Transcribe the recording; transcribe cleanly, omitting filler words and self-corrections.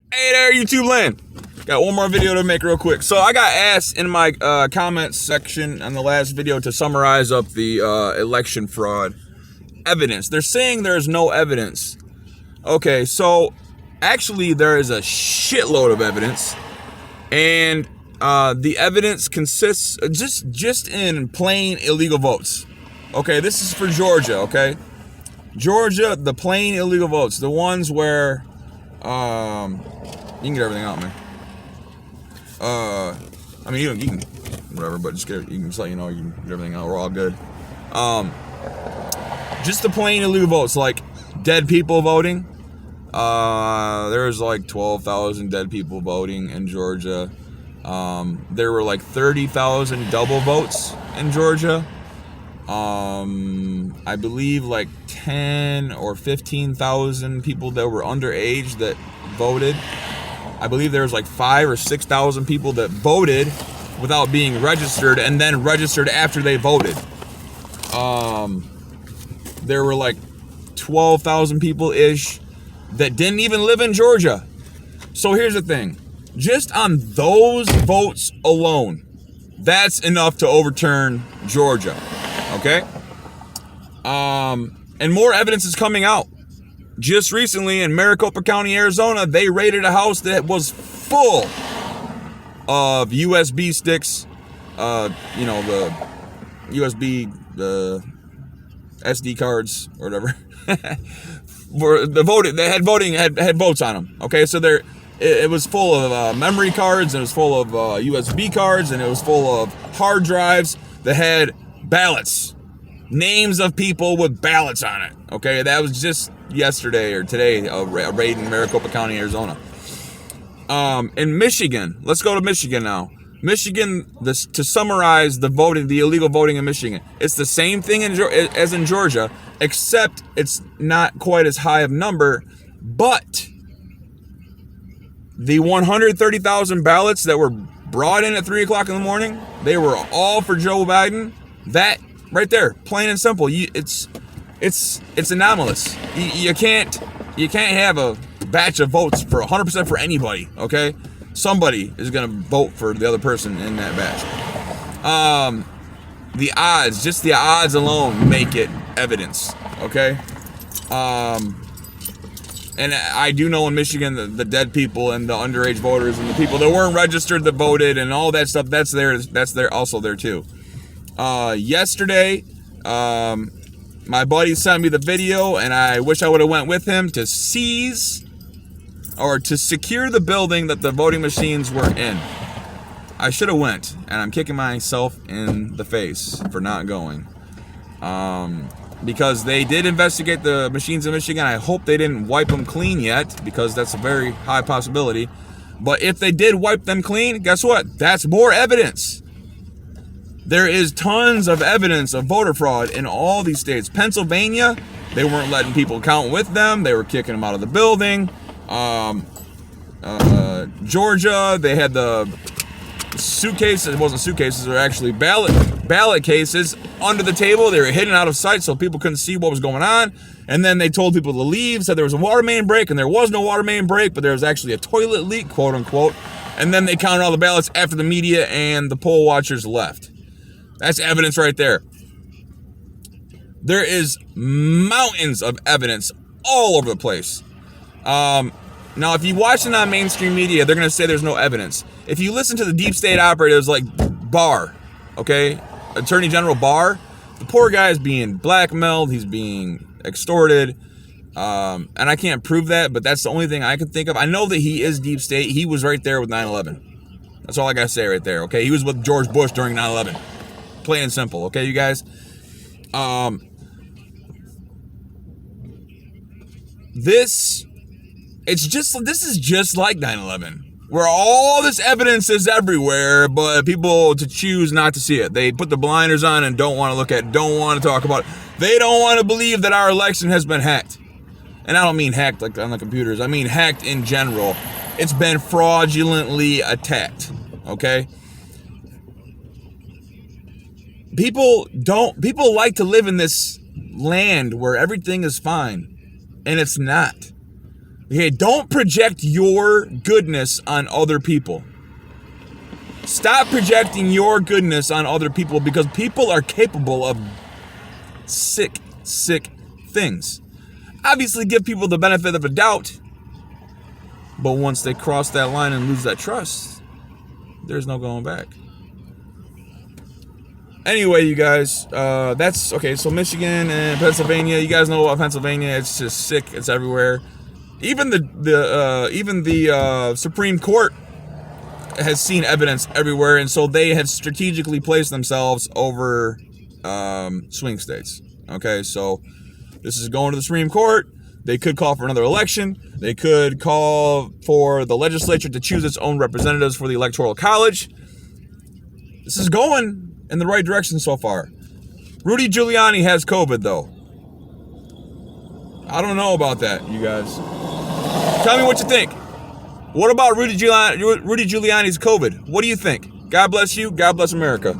Hey there, YouTube land. Got one more video to make real quick. So I got asked in my comments section on the last video to summarize up the election fraud evidence. They're saying there's no evidence. Okay, so actually there is a shitload of evidence, and the evidence consists just in plain illegal votes. Okay, this is for Georgia. Okay, Georgia, the plain illegal votes, the ones where you can get everything out, man. I mean, you can whatever, but just you can just let you know you can get everything out. We're all good. Just the plain illegal votes, like dead people voting. There's like 12,000 dead people voting in Georgia. There were like 30,000 double votes in Georgia. I believe like 10 or 15,000 people that were underage that voted. I believe there was like 5,000 or 6,000 people that voted without being registered and then registered after they voted. There were like 12,000 people-ish that didn't even live in Georgia. So here's the thing. Just on those votes alone, that's enough to overturn Georgia. Okay? And more evidence is coming out. Just recently in Maricopa County, Arizona, they raided a house that was full of USB sticks. The USB, the SD cards or whatever. For the voting, they had votes on them. Okay, so it was full of memory cards, and it was full of USB cards, and it was full of hard drives that had ballots, names of people with ballots on it. Okay, that was just yesterday or today, a raid in Maricopa County, Arizona. In Michigan, let's go to Michigan now. Michigan, to summarize the illegal voting in Michigan, it's the same thing as in Georgia, except it's not quite as high of number, but the 130,000 ballots that were brought in at 3 o'clock in the morning, they were all for Joe Biden. That right there, plain and simple. It's anomalous. You can't have a batch of votes for 100% for anybody. Okay, somebody is gonna vote for the other person in that batch. The odds alone make it evidence. Okay. And I do know in Michigan the dead people and the underage voters and the people that weren't registered that voted and all that stuff, that's also there too. Yesterday, my buddy sent me the video, and I wish I would have went with him to seize or to secure the building that the voting machines were in. I should have went, and I'm kicking myself in the face for not going. Because they did investigate the machines in Michigan. I hope they didn't wipe them clean yet, because that's a very high possibility. But if they did wipe them clean, guess what? That's more evidence. There is tons of evidence of voter fraud in all these states. Pennsylvania, they weren't letting people count with them. They were kicking them out of the building. Georgia, they had the suitcases. It wasn't suitcases. They were actually ballot cases under the table. They were hidden out of sight so people couldn't see what was going on. And then they told people to leave, said there was a water main break, and there was no water main break, but there was actually a toilet leak, quote unquote. And then they counted all the ballots after the media and the poll watchers left. That's evidence right there. There is mountains of evidence all over the place. Now, if you watch it on mainstream media, they're going to say there's no evidence. If you listen to the deep state operatives like Barr, okay, Attorney General Barr, the poor guy is being blackmailed. He's being extorted. And I can't prove that, but that's the only thing I can think of. I know that he is deep state. He was right there with 9/11. That's all I got to say right there, okay? He was with George Bush during 9/11. Plain and simple, okay, you guys? This is just like 9/11, where all this evidence is everywhere, but people to choose not to see it. They put the blinders on and don't want to look at it, don't want to talk about it. They don't want to believe that our election has been hacked. And I don't mean hacked like on the computers. I mean hacked in general. It's been fraudulently attacked, okay? People like to live in this land where everything is fine, and it's not. Okay, don't project your goodness on other people. Stop projecting your goodness on other people, because people are capable of sick things. Obviously, give people the benefit of a doubt, but once they cross that line and lose that trust, there's no going back. Anyway, you guys, that's okay. So Michigan and Pennsylvania, you guys know about Pennsylvania. It's just sick. It's everywhere. Even the Supreme Court has seen evidence everywhere, and so they had strategically placed themselves over swing states. Okay, so this is going to the Supreme Court. They could call for another election. They could call for the legislature to choose its own representatives for the Electoral College. This is going in the right direction so far. Rudy Giuliani has COVID, though. I don't know about that, you guys. Tell me what you think. What about Rudy Giuliani's COVID? What do you think? God bless you. God bless America.